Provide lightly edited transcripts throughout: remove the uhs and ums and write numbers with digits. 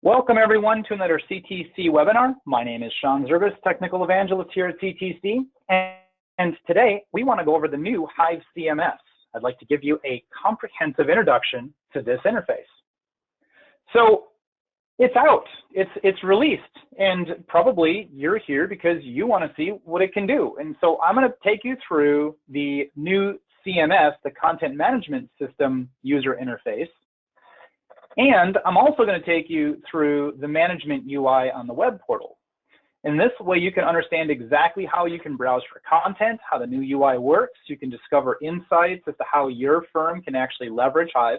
Welcome everyone to another CTC webinar. My name is Sean Zerbis, Technical Evangelist here at CTC. And today we want to go over the new Hive CMS. I'd like to give you a comprehensive introduction to this interface. So it's out, it's released, and probably you're here because you want to see what it can do. And so I'm going to take you through the new CMS, the Content Management System user interface. And I'm also going to take you through the management UI on the web portal. And this way you can understand exactly how you can browse for content, how the new UI works. You can discover insights as to how your firm can actually leverage Hive.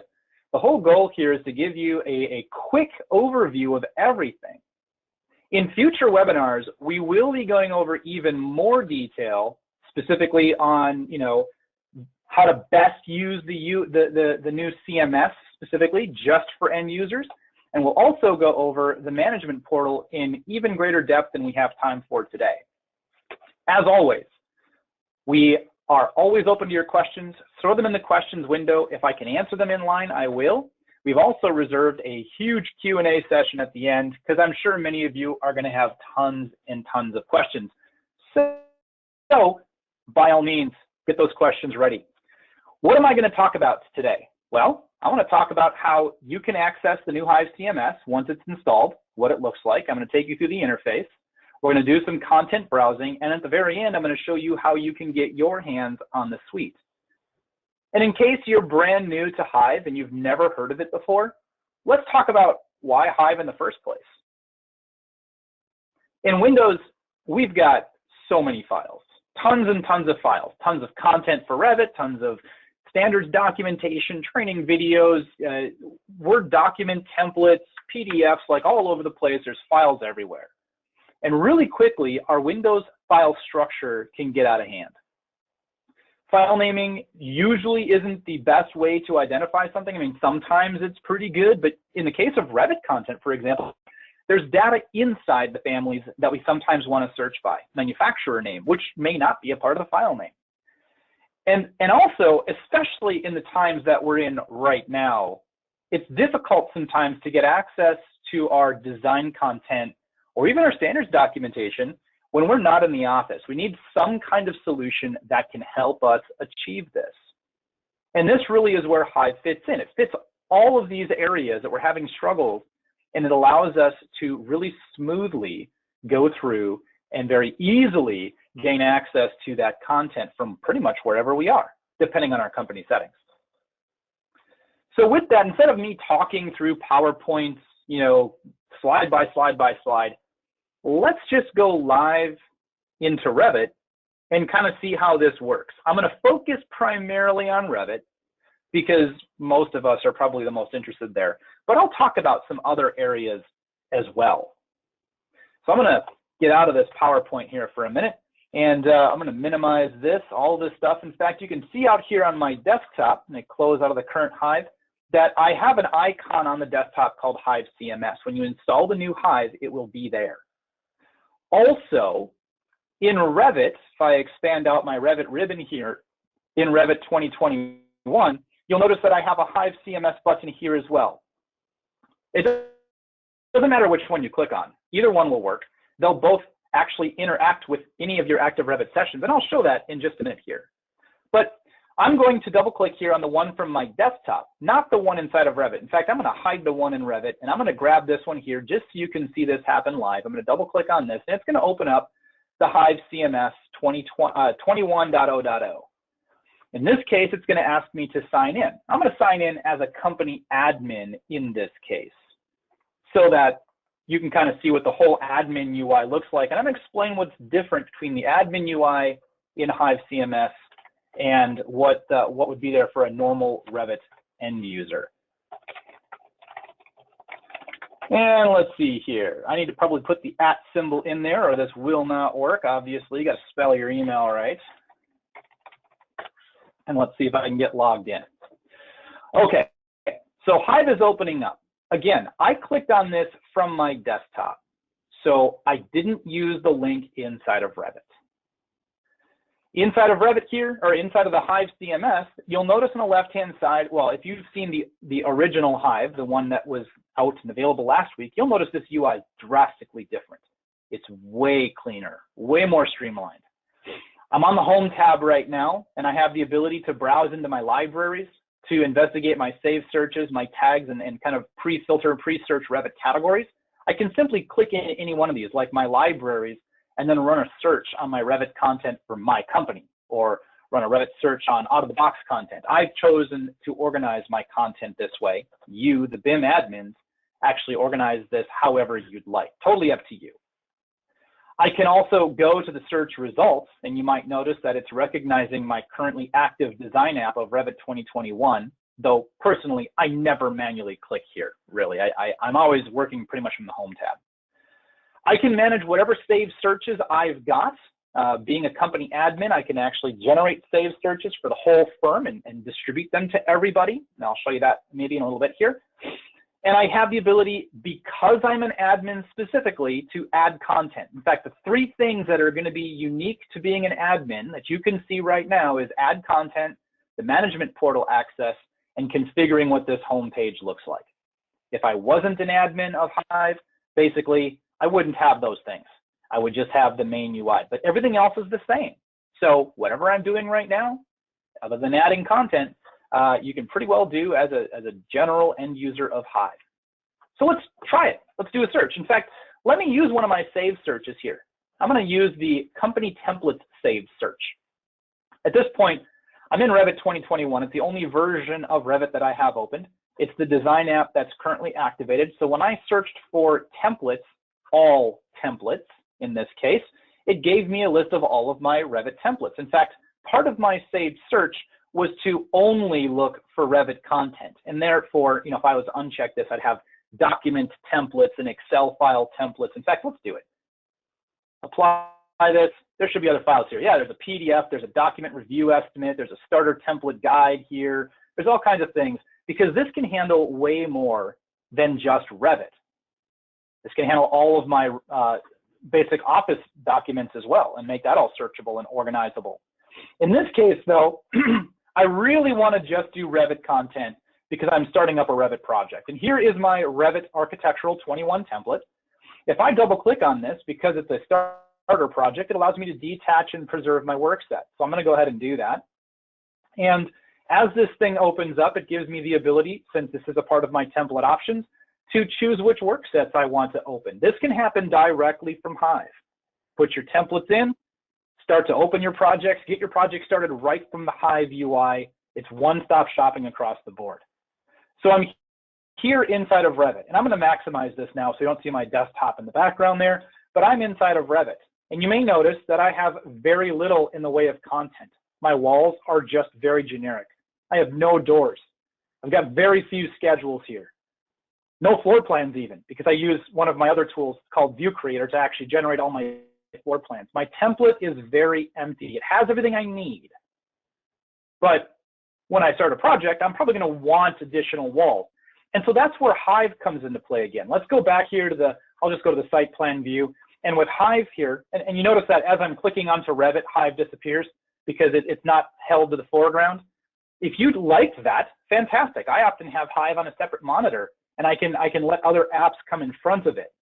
The whole goal here is to give you a quick overview of everything. In future webinars, we will be going over even more detail, specifically on, how to best use the new CMS specifically just for end users. And we'll also go over the management portal in even greater depth than we have time for today. As always, we are always open to your questions. Throw them in the questions window. If I can answer them in line, I will. We've also reserved a huge Q&A session at the end because I'm sure many of you are going to have tons and tons of questions. So by all means, get those questions ready. What am I going to talk about today? Well, I want to talk about how you can access the new Hive CMS once it's installed, what it looks like. I'm going to take you through the interface. We're going to do some content browsing, and at the very end, I'm going to show you how you can get your hands on the suite. And in case you're brand new to Hive and you've never heard of it before, let's talk about why Hive in the first place. In Windows, we've got so many files, tons and tons of files, tons of content for Revit, tons of standards documentation, training videos, Word document templates, PDFs, like all over the place. There's files everywhere. And really quickly, our Windows file structure can get out of hand. File naming usually isn't the best way to identify something. I mean, sometimes it's pretty good, but in the case of Revit content, for example, there's data inside the families that we sometimes want to search by. Manufacturer name, which may not be a part of the file name. And also, especially in the times that we're in right now, it's difficult sometimes to get access to our design content or even our standards documentation when we're not in the office. We need some kind of solution that can help us achieve this. And this really is where Hive fits in. It fits all of these areas that we're having struggles, and it allows us to really smoothly go through and very easily gain access to that content from pretty much wherever we are, depending on our company settings. So with that, instead of me talking through PowerPoints, slide by slide by slide, let's just go live into Revit and kind of see how this works. I'm going to focus primarily on Revit because most of us are probably the most interested there, but I'll talk about some other areas as well. So I'm going to get out of this PowerPoint here for a minute, and I'm going to minimize all this stuff. In fact, you can see out here on my desktop, and I close out of the current Hive, that I have an icon on the desktop called Hive CMS. When you install the new Hive, it will be there. Also, in Revit, if I expand out my Revit ribbon here, in Revit 2021, you'll notice that I have a Hive CMS button here as well. It doesn't matter which one you click on. Either one will work. They'll both actually interact with any of your active Revit sessions, and I'll show that in just a minute here. But I'm going to double click here on the one from my desktop, not the one inside of Revit. In fact, I'm going to hide the one in Revit, and I'm going to grab this one here just so you can see this happen live. I'm going to double click on this, and it's going to open up the Hive CMS 21.0.0. In this case, it's going to ask me to sign in. I'm going to sign in as a company admin in this case so that you can kind of see what the whole admin UI looks like. And I'm going to explain what's different between the admin UI in Hive CMS and what would be there for a normal Revit end user. And let's see here. I need to probably put the @ symbol in there or this will not work. Obviously, you got to spell your email right. And let's see if I can get logged in. Okay, so Hive is opening up. Again, I clicked on this from my desktop, so I didn't use the link inside of Revit. Inside of Revit here, or inside of the Hive CMS, you'll notice on the left-hand side, well, if you've seen the original Hive, the one that was out and available last week, you'll notice this UI is drastically different. It's way cleaner, way more streamlined. I'm on the Home tab right now, and I have the ability to browse into my libraries, to investigate my saved searches, my tags, and kind of pre-filter, pre-search Revit categories. I can simply click in any one of these, like my libraries, and then run a search on my Revit content for my company, or run a Revit search on out-of-the-box content. I've chosen to organize my content this way. You, the BIM admins, actually organize this however you'd like. Totally up to you. I can also go to the search results, and you might notice that it's recognizing my currently active design app of Revit 2021, though personally, I never manually click here, really. I'm always working pretty much from the Home tab. I can manage whatever saved searches I've got. Being a company admin, I can actually generate saved searches for the whole firm and distribute them to everybody. And I'll show you that maybe in a little bit here. And I have the ability, because I'm an admin specifically, to add content. In fact, the 3 things that are going to be unique to being an admin that you can see right now is add content, the management portal access, and configuring what this home page looks like. If I wasn't an admin of Hive, basically, I wouldn't have those things. I would just have the main UI, but everything else is the same. So whatever I'm doing right now, other than adding content, you can pretty well do as a general end user of Hive. So let's try it. Let's do a search. In fact, let me use one of my saved searches here. I'm going to use the company templates saved search. At this point, I'm in Revit 2021. It's the only version of Revit that I have opened. It's the design app that's currently activated. So when I searched for templates, all templates in this case, it gave me a list of all of my Revit templates. In fact, part of my saved search was to only look for Revit content. And therefore, if I was to uncheck this, I'd have document templates and Excel file templates. In fact, let's do it. Apply this. There should be other files here. Yeah, there's a PDF, there's a document review estimate, there's a starter template guide here. There's all kinds of things, because this can handle way more than just Revit. This can handle all of my basic Office documents as well and make that all searchable and organizable. In this case, though, I really want to just do Revit content because I'm starting up a Revit project. And here is my Revit Architectural 21 template. If I double click on this, because it's a starter project, it allows me to detach and preserve my work set. So I'm going to go ahead and do that. And as this thing opens up, it gives me the ability, since this is a part of my template options, to choose which work sets I want to open. This can happen directly from Hive. Put your templates in, start to open your projects, get your project started right from the Hive UI. It's one-stop shopping across the board. So I'm here inside of Revit, and I'm going to maximize this now so you don't see my desktop in the background there, but I'm inside of Revit. And you may notice that I have very little in the way of content. My walls are just very generic. I have no doors. I've got very few schedules here. No floor plans even, because I use one of my other tools called View Creator to actually generate all my floor plans. My template is very empty. It has everything I need. But when I start a project, I'm probably going to want additional walls. And so that's where Hive comes into play again. Let's go back here to I'll just go to the site plan view. And with Hive here, and you notice that as I'm clicking onto Revit, Hive disappears because it's not held to the foreground. If you'd like that, fantastic. I often have Hive on a separate monitor, and I can let other apps come in front of it.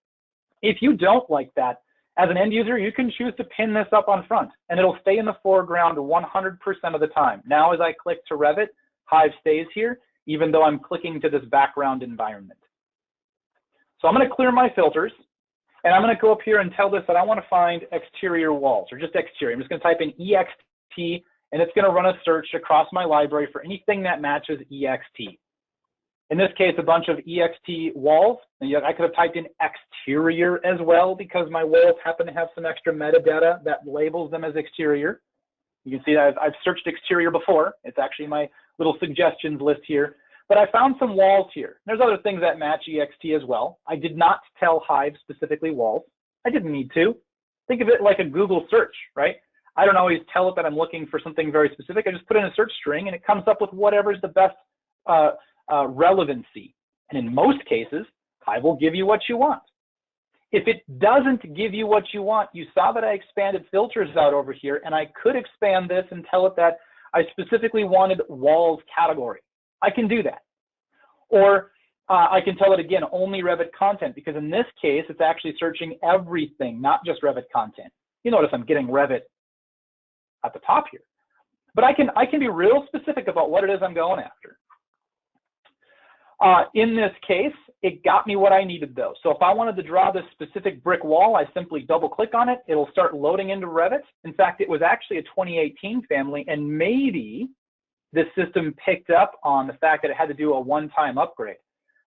If you don't like that, as an end user, you can choose to pin this up on front, and it'll stay in the foreground 100% of the time. Now, as I click to Revit, Hive stays here, even though I'm clicking to this background environment. So I'm going to clear my filters, and I'm going to go up here and tell this that I want to find exterior walls, or just exterior. I'm just going to type in EXT, and it's going to run a search across my library for anything that matches EXT. In this case, a bunch of EXT walls. And I could have typed in exterior as well, because my walls happen to have some extra metadata that labels them as exterior. You can see that I've searched exterior before. It's actually my little suggestions list here. But I found some walls here. There's other things that match EXT as well. I did not tell Hive specifically walls. I didn't need to. Think of it like a Google search, right? I don't always tell it that I'm looking for something very specific. I just put in a search string, and it comes up with whatever's the best relevancy. And in most cases, Hive will give you what you want. If it doesn't give you what you want, you saw that I expanded filters out over here, and I could expand this and tell it that I specifically wanted walls category. I can do that. Or I can tell it again, only Revit content, because in this case, it's actually searching everything, not just Revit content. You notice I'm getting Revit at the top here. But I can be real specific about what it is I'm going after. In this case, it got me what I needed though. So if I wanted to draw this specific brick wall, I simply double click on it. It'll start loading into Revit. In fact, it was actually a 2018 family, and maybe this system picked up on the fact that it had to do a one-time upgrade.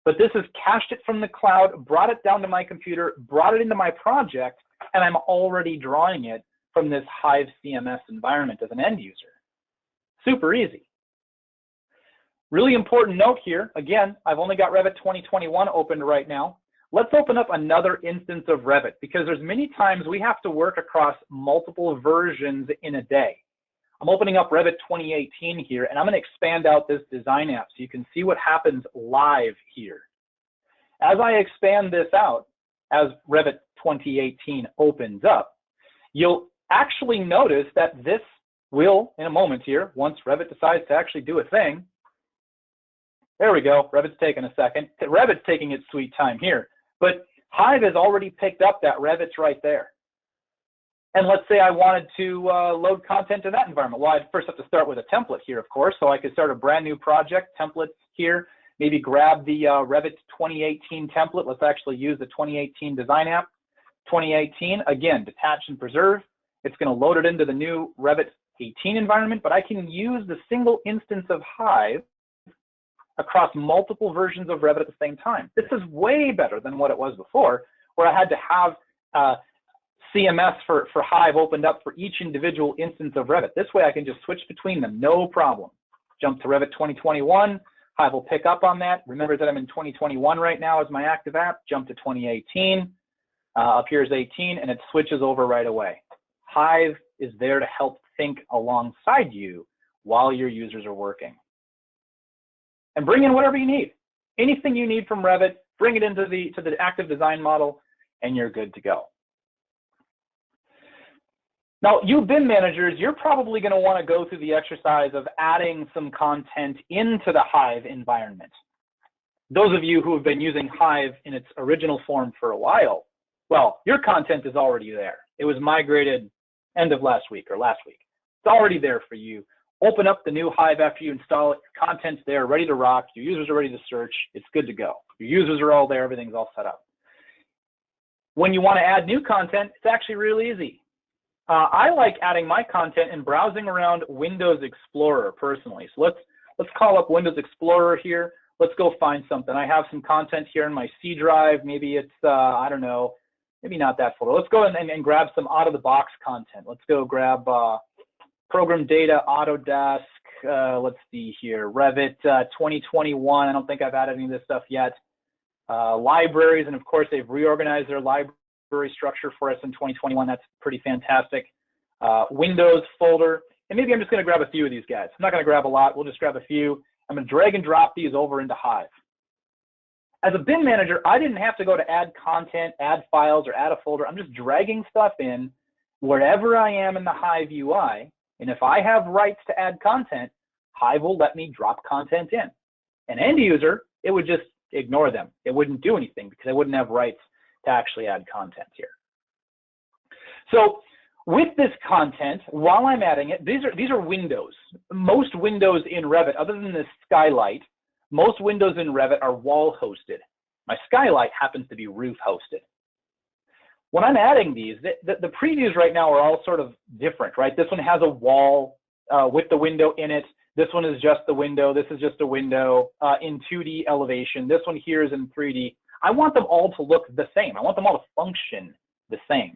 But this has cached it from the cloud, brought it down to my computer, brought it into my project, and I'm already drawing it from this Hive CMS environment as an end user. Super easy. Really important note here, again, I've only got Revit 2021 opened right now. Let's open up another instance of Revit, because there's many times we have to work across multiple versions in a day. I'm opening up Revit 2018 here, and I'm going to expand out this design app so you can see what happens live here. As I expand this out, as Revit 2018 opens up, you'll actually notice that this will, in a moment here, once Revit decides to actually do a thing, there we go, Revit's taking a second. Revit's taking its sweet time here, but Hive has already picked up that Revit's right there. And let's say I wanted to load content in that environment. Well, I'd first have to start with a template here, of course, so I could start a brand new project, templates here, maybe grab the Revit 2018 template. Let's actually use the 2018 design app. 2018, again, detach and preserve. It's going to load it into the new Revit 18 environment, but I can use the single instance of Hive across multiple versions of Revit at the same time. This is way better than what it was before, where I had to have CMS for Hive opened up for each individual instance of Revit. This way I can just switch between them, no problem. Jump to Revit 2021, Hive will pick up on that. Remember that I'm in 2021 right now as my active app. Jump to 2018, up here is 18, and it switches over right away. Hive is there to help think alongside you while your users are working. And bring in whatever you need. Anything you need from Revit, bring it into the active design model, and you're good to go. Now, you BIM managers, you're probably going to want to go through the exercise of adding some content into the Hive environment. Those of you who have been using Hive in its original form for a while, well, your content is already there. It was migrated end of last week or last week. It's already there for you. Open up the new Hive after you install it. Your content's there, ready to rock. Your users are ready to search. It's good to go. Your users are all there. Everything's all set up. When you want to add new content, it's actually really easy. I like adding my content and browsing around Windows Explorer personally. So let's call up Windows Explorer here. Let's go find something. I have some content here in my C drive. Maybe it's, I don't know, maybe not that folder. Let's go and grab some out-of-the-box content. Let's go grab Program Data, Autodesk, let's see here, Revit 2021. I don't think I've added any of this stuff yet. Libraries, and of course, they've reorganized their library structure for us in 2021. That's pretty fantastic. Windows folder, and maybe I'm just going to grab a few of these guys. I'm not going to grab a lot. We'll just grab a few. I'm going to drag and drop these over into Hive. As a BIM manager, I didn't have to go to add content, add files, or add a folder. I'm just dragging stuff in wherever I am in the Hive UI. And if I have rights to add content, Hive will let me drop content in. An end user, it would just ignore them. It wouldn't do anything because I wouldn't have rights to actually add content here. So with this content, while I'm adding it, these are windows. Most windows in Revit, other than this skylight, most windows in Revit are wall hosted. My skylight happens to be roof hosted. When I'm adding these, the previews right now are all sort of different, right? This one has a wall with the window in it. This one is just the window. This is just a window in 2D elevation. This one here is in 3D. I want them all to look the same. I want them all to function the same.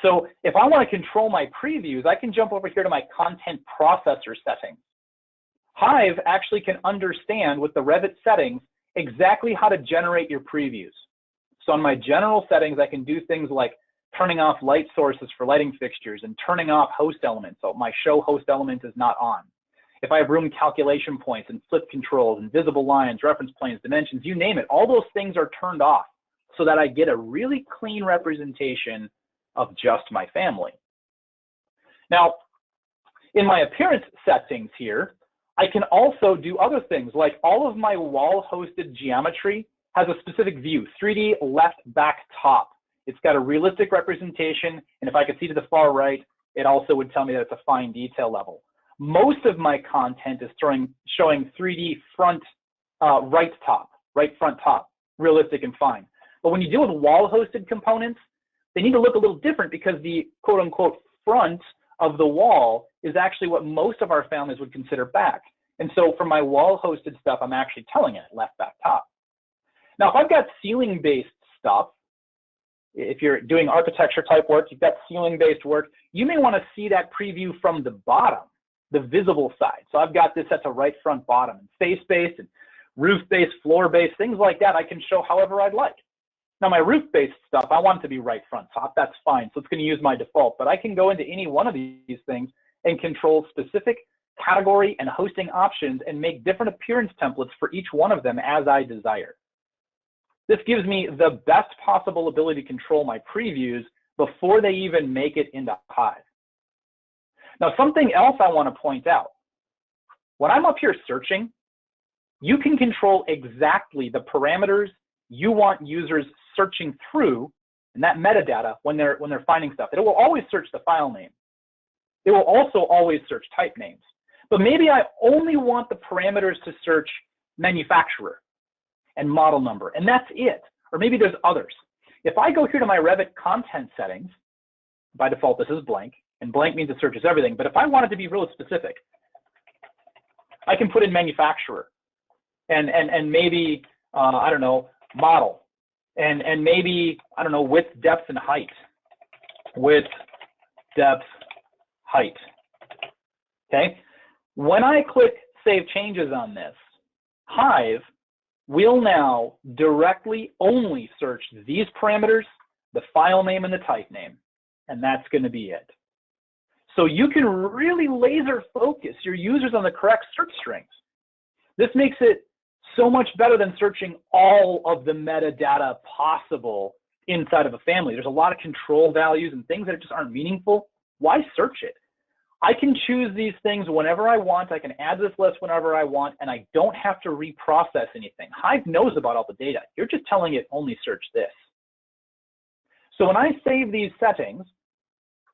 So if I want to control my previews, I can jump over here to my content processor settings. Hive actually can understand with the Revit settings exactly how to generate your previews. So on my general settings, I can do things like turning off light sources for lighting fixtures and turning off host elements. So my show host element is not on. If I have room calculation points and flip controls and visible lines, reference planes, dimensions, you name it, all those things are turned off so that I get a really clean representation of just my family. Now, in my appearance settings here, I can also do other things, like all of my wall-hosted geometry has a specific view, 3D left, back, top. It's got a realistic representation, and if I could see to the far right, it also would tell me that it's a fine detail level. Most of my content is showing 3D front, right front top, realistic and fine. But when you deal with wall-hosted components, they need to look a little different because the quote-unquote front of the wall is actually what most of our families would consider back. And so for my wall-hosted stuff, I'm actually telling it left, back, top. Now, if I've got ceiling-based stuff, if you're doing architecture type work, you've got ceiling-based work, you may want to see that preview from the bottom, the visible side. So I've got this set to right, front, bottom, and face-based, and roof-based, floor-based, things like that I can show however I'd like. Now, my roof-based stuff, I want it to be right, front, top. That's fine. So it's going to use my default. But I can go into any one of these things and control specific category and hosting options and make different appearance templates for each one of them as I desire. This gives me the best possible ability to control my previews before they even make it into Hive. Now, something else I want to point out. When I'm up here searching, you can control exactly the parameters you want users searching through and that metadata when they're finding stuff. It will always search the file name. It will also always search type names. But maybe I only want the parameters to search manufacturer and model number, and that's it. Or maybe there's others. If I go here to my Revit content settings, by default this is blank, and blank means it searches everything, but if I want it to be really specific, I can put in manufacturer and maybe, I don't know, model, and maybe, I don't know, width, depth, and height. Width, depth, height. Okay? When I click Save Changes on this, Hive will now directly only search these parameters, the file name and the type name, and that's going to be it. So you can really laser focus your users on the correct search strings. This makes it so much better than searching all of the metadata possible inside of a family. There's a lot of control values and things that just aren't meaningful. Why search it? I can choose these things whenever I want. I can add this list whenever I want, and I don't have to reprocess anything. Hive knows about all the data. You're just telling it only search this. So when I save these settings,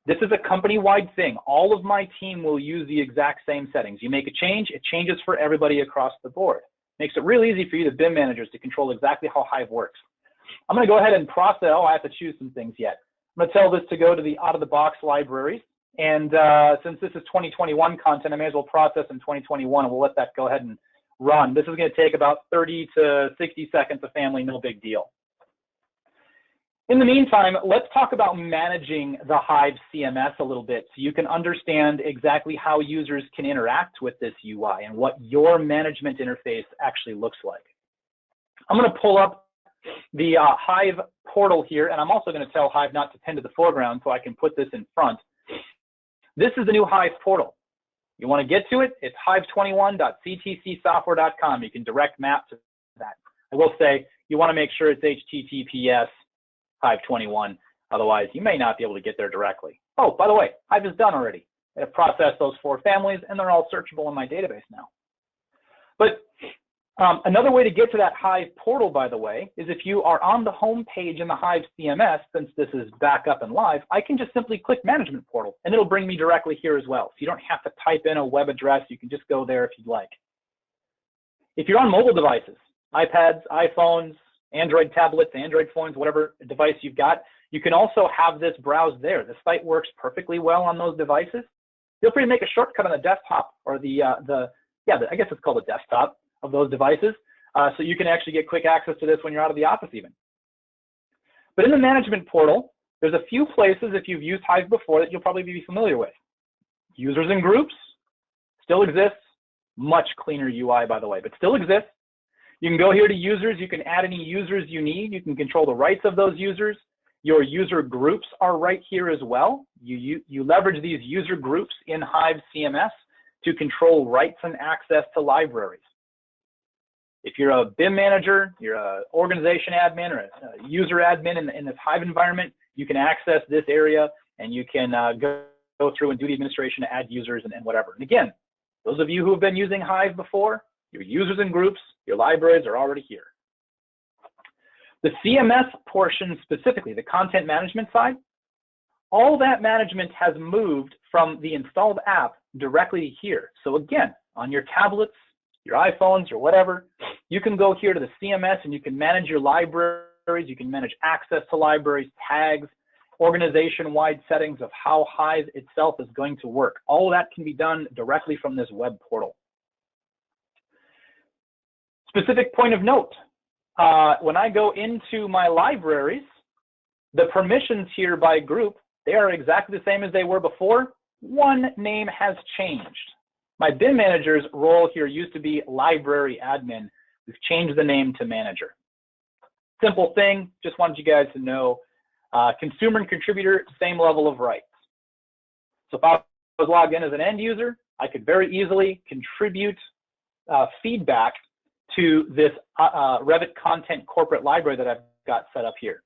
this is a company-wide thing. All of my team will use the exact same settings. You make a change, it changes for everybody across the board. Makes it real easy for you, the BIM managers, to control exactly how Hive works. I'm going to go ahead and process. Oh, I have to choose some things yet. I'm going to tell this to go to the out-of-the-box libraries. And since this is 2021 content, I may as well process in 2021, and we'll let that go ahead and run. This is going to take about 30 to 60 seconds a family, no big deal. In the meantime, let's talk about managing the Hive CMS a little bit so you can understand exactly how users can interact with this UI and what your management interface actually looks like. I'm going to pull up the Hive portal here, and I'm also going to tell Hive not to pin to the foreground so I can put this in front. This is the new Hive portal. You want to get to it? It's hive21.ctcsoftware.com. You can direct map to that. I will say you want to make sure it's HTTPS Hive21. Otherwise, you may not be able to get there directly. Oh, by the way, Hive is done already. I've processed those 4 families, and they're all searchable in my database now. But another way to get to that Hive portal, by the way, is if you are on the home page in the Hive CMS, since this is back up and live, I can just simply click Management Portal, and it'll bring me directly here as well. So you don't have to type in a web address. You can just go there if you'd like. If you're on mobile devices, iPads, iPhones, Android tablets, Android phones, whatever device you've got, you can also have this browse there. The site works perfectly well on those devices. Feel free to make a shortcut on the desktop or I guess it's called a desktop of those devices, so you can actually get quick access to this when you're out of the office even. But in the management portal, there's a few places, if you've used Hive before, that you'll probably be familiar with. Users and groups still exists. Much cleaner UI, by the way, but still exists. You can go here to users. You can add any users you need. You can control the rights of those users. Your user groups are right here as well. You leverage these user groups in Hive CMS to control rights and access to libraries. If you're a BIM manager, you're an organization admin or a user admin in this Hive environment, you can access this area and you can go through and do the administration to add users and whatever. And again, those of you who have been using Hive before, your users and groups, your libraries are already here. The CMS portion specifically, the content management side, all that management has moved from the installed app directly here. So again, on your tablets, your iPhones or whatever, you can go here to the CMS and you can manage your libraries, you can manage access to libraries, tags, organization-wide settings of how Hive itself is going to work. All of that can be done directly from this web portal. Specific point of note, when I go into my libraries, the permissions here by group, they are exactly the same as they were before. One name has changed. My BIM manager's role here used to be library admin. We've changed the name to manager. Simple thing, just wanted you guys to know. Consumer and contributor, same level of rights. So if I was logged in as an end user, I could very easily contribute feedback to this Revit Content corporate library that I've got set up here.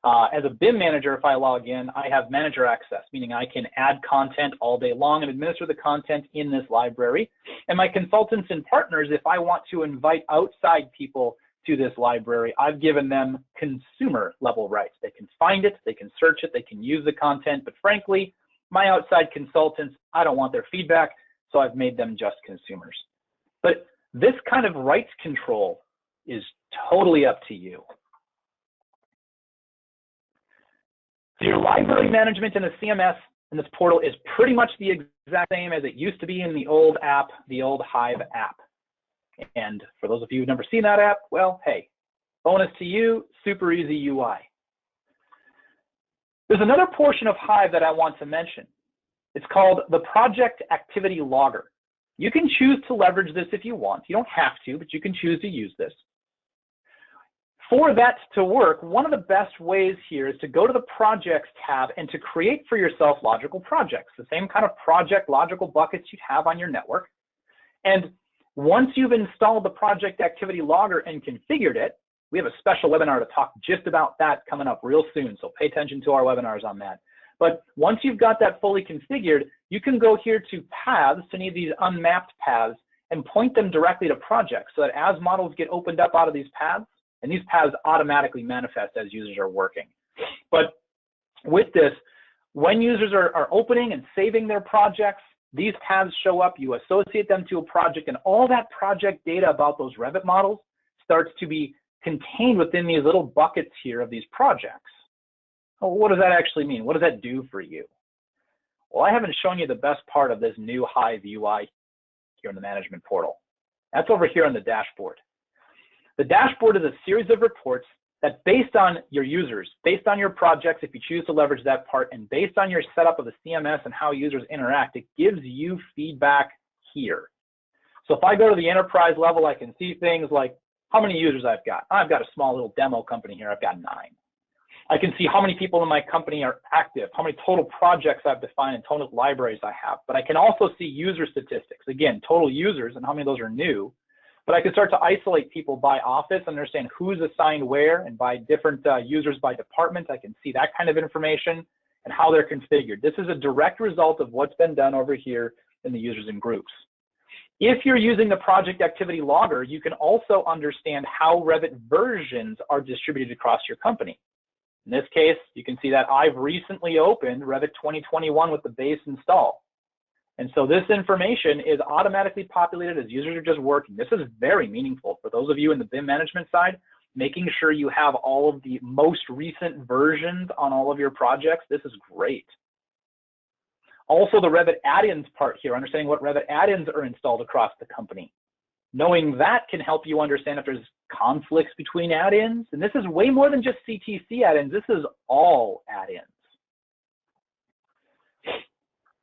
As a BIM manager, if I log in, I have manager access, meaning I can add content all day long and administer the content in this library. And my consultants and partners, if I want to invite outside people to this library, I've given them consumer level rights. They can find it, they can search it, they can use the content, but frankly, my outside consultants, I don't want their feedback, so I've made them just consumers. But this kind of rights control is totally up to you. So your library management in the CMS in this portal is pretty much the exact same as it used to be in the old app, the old Hive app. And for those of you who've never seen that app, well, hey, bonus to you, super easy UI. There's another portion of Hive that I want to mention. It's called the Project Activity Logger. You can choose to leverage this if you want. You don't have to, but you can choose to use this. For that to work, one of the best ways here is to go to the Projects tab and to create for yourself logical projects, the same kind of project logical buckets you'd have on your network. And once you've installed the Project Activity Logger and configured it, we have a special webinar to talk just about that coming up real soon, so pay attention to our webinars on that. But once you've got that fully configured, you can go here to paths, to any of these unmapped paths, and point them directly to projects so that as models get opened up out of these paths, and these paths automatically manifest as users are working. But with this, when users are opening and saving their projects, these paths show up, you associate them to a project, and all that project data about those Revit models starts to be contained within these little buckets here of these projects. Well, what does that actually mean? What does that do for you? Well, I haven't shown you the best part of this new Hive UI here in the management portal. That's over here on the dashboard. The dashboard is a series of reports that, based on your users, based on your projects, if you choose to leverage that part, and based on your setup of the CMS and how users interact, it gives you feedback here. So if I go to the enterprise level, I can see things like how many users I've got. I've got a small little demo company here. I've got 9. I can see how many people in my company are active, how many total projects I've defined, and total libraries I have. But I can also see user statistics. Again, total users and how many of those are new. But I can start to isolate people by office, understand who's assigned where, and by different users by department. I can see that kind of information and how they're configured. This is a direct result of what's been done over here in the users and groups. If you're using the Project Activity Logger, you can also understand how Revit versions are distributed across your company. In this case, you can see that I've recently opened Revit 2021 with the base install. And so this information is automatically populated as users are just working. This is very meaningful for those of you in the BIM management side, making sure you have all of the most recent versions on all of your projects. This is great. Also, the Revit Add-Ins part here, understanding what Revit Add-Ins are installed across the company. Knowing that can help you understand if there's conflicts between add-ins. And this is way more than just CTC add-ins. This is all add-ins.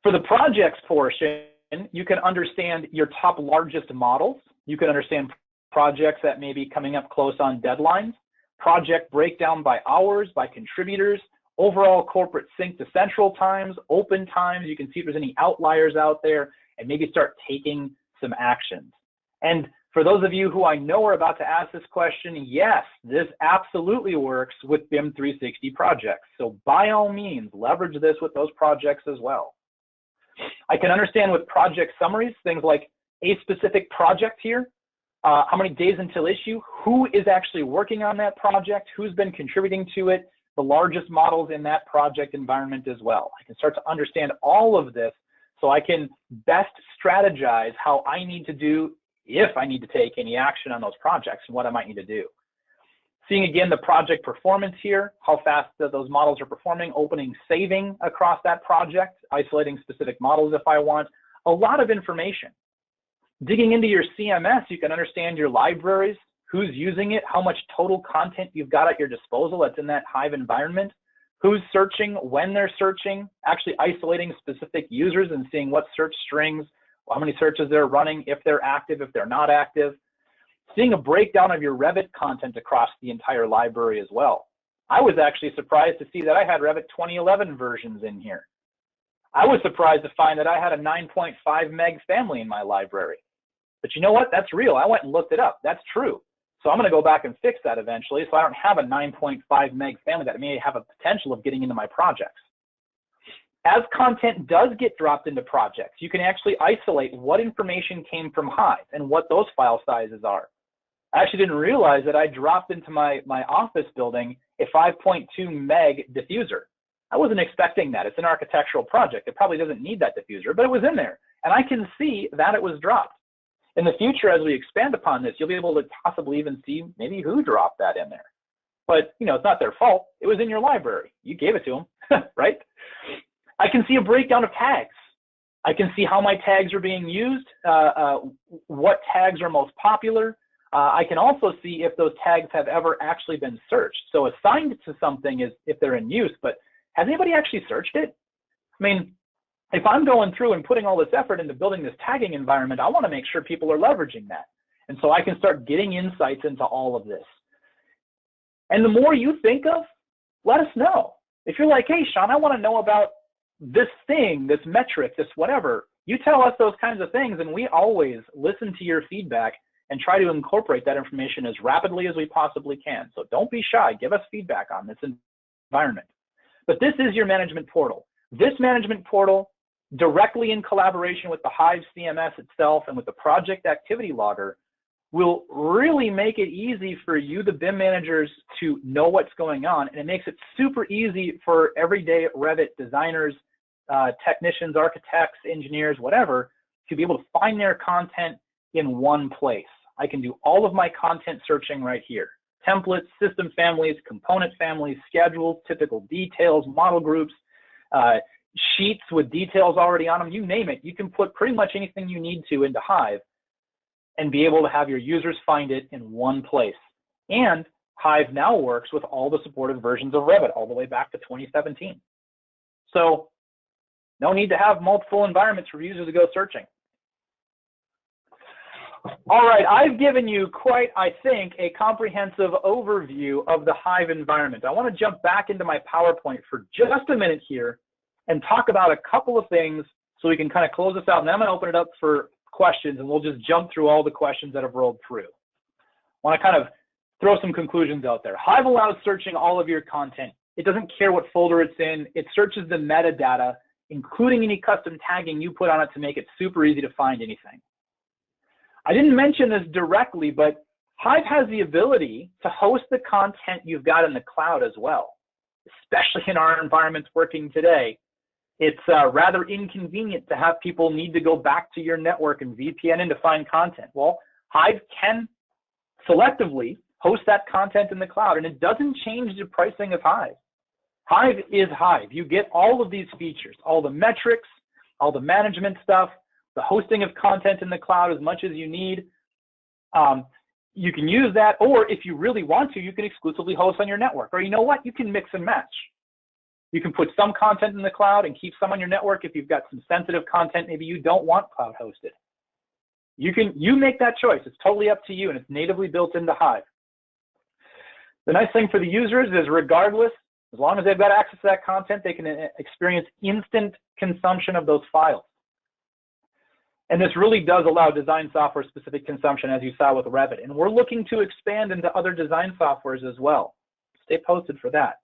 For the projects portion, you can understand your top largest models. You can understand projects that may be coming up close on deadlines, project breakdown by hours, by contributors, overall corporate sync to central times, open times. You can see if there's any outliers out there and maybe start taking some actions. And for those of you who I know are about to ask this question, yes, this absolutely works with BIM 360 projects. So by all means, leverage this with those projects as well. I can understand with project summaries, things like a specific project here, how many days until issue, who is actually working on that project, who's been contributing to it, the largest models in that project environment as well. I can start to understand all of this so I can best strategize how I need to do, if I need to take any action on those projects and what I might need to do. Seeing again the project performance here, how fast those models are performing, opening, saving across that project, isolating specific models if I want, a lot of information. Digging into your CMS, you can understand your libraries, who's using it, how much total content you've got at your disposal that's in that Hive environment, who's searching, when they're searching, actually isolating specific users and seeing what search strings, how many searches they're running, if they're active, if they're not active. Seeing a breakdown of your Revit content across the entire library as well. I was actually surprised to see that I had Revit 2011 versions in here. I was surprised to find that I had a 9.5 meg family in my library. But you know what? That's real. I went and looked it up. That's true. So I'm going to go back and fix that eventually so I don't have a 9.5 meg family that may have a potential of getting into my projects. As content does get dropped into projects, you can actually isolate what information came from Hive and what those file sizes are. I actually didn't realize that I dropped into my office building a 5.2 meg diffuser. I wasn't expecting that. It's an architectural project. It probably doesn't need that diffuser, but it was in there. And I can see that it was dropped. In the future, as we expand upon this, you'll be able to possibly even see maybe who dropped that in there. But, you know, it's not their fault. It was in your library. You gave it to them, right? I can see a breakdown of tags. I can see how my tags are being used, what tags are most popular. I can also see if those tags have ever actually been searched. So assigned to something is if they're in use, but has anybody actually searched it? I mean, if I'm going through and putting all this effort into building this tagging environment, I want to make sure people are leveraging that. And so I can start getting insights into all of this. And the more you think of, let us know. If you're like, hey, Sean, I want to know about this thing, this metric, this whatever, you tell us those kinds of things, and we always listen to your feedback and try to incorporate that information as rapidly as we possibly can. So don't be shy. Give us feedback on this environment. But this is your management portal. This management portal, directly in collaboration with the Hive CMS itself and with the project activity logger, will really make it easy for you, the BIM managers, to know what's going on. And it makes it super easy for everyday Revit designers, technicians, architects, engineers, whatever, to be able to find their content in one place. I can do all of my content searching right here. Templates, system families, component families, schedules, typical details, model groups, sheets with details already on them, you name it. You can put pretty much anything you need to into Hive and be able to have your users find it in one place. And Hive now works with all the supported versions of Revit all the way back to 2017. So no need to have multiple environments for users to go searching. All right, I've given you quite, I think, a comprehensive overview of the Hive environment. I want to jump back into my PowerPoint for just a minute here and talk about a couple of things so we can kind of close this out. And then I'm going to open it up for questions, and we'll just jump through all the questions that have rolled through. I want to kind of throw some conclusions out there. Hive allows searching all of your content. It doesn't care what folder it's in. It searches the metadata, including any custom tagging you put on it to make it super easy to find anything. I didn't mention this directly, but Hive has the ability to host the content you've got in the cloud as well, especially in our environments working today. It's rather inconvenient to have people need to go back to your network and VPN in to find content. Well, Hive can selectively host that content in the cloud, and it doesn't change the pricing of Hive. Hive is Hive. You get all of these features, all the metrics, all the management stuff, the hosting of content in the cloud as much as you need. You can use that, or if you really want to, you can exclusively host on your network. Or you know what? You can mix and match. You can put some content in the cloud and keep some on your network. If you've got some sensitive content, maybe you don't want cloud hosted. You make that choice. It's totally up to you, and it's natively built into Hive. The nice thing for the users is regardless, as long as they've got access to that content, they can experience instant consumption of those files. And this really does allow design software specific consumption, as you saw with Revit. And we're looking to expand into other design softwares as well. Stay posted for that.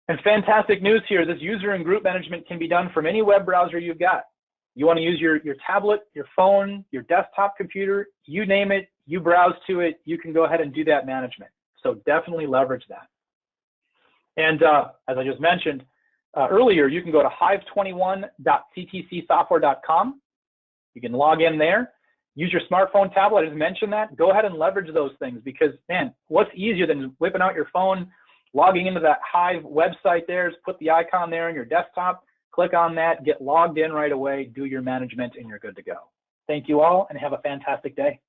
And fantastic news here, this user and group management can be done from any web browser you've got. You want to use your tablet, your phone, your desktop computer, you name it, you browse to it, you can go ahead and do that management. So definitely leverage that. And as I just mentioned earlier, you can go to hive21.ctcsoftware.com. You can log in there, use your smartphone, tablet, I just mentioned that. Go ahead and leverage those things because, man, what's easier than whipping out your phone, logging into that Hive website there, just put the icon there on your desktop, click on that, get logged in right away, do your management, and you're good to go. Thank you all, and have a fantastic day.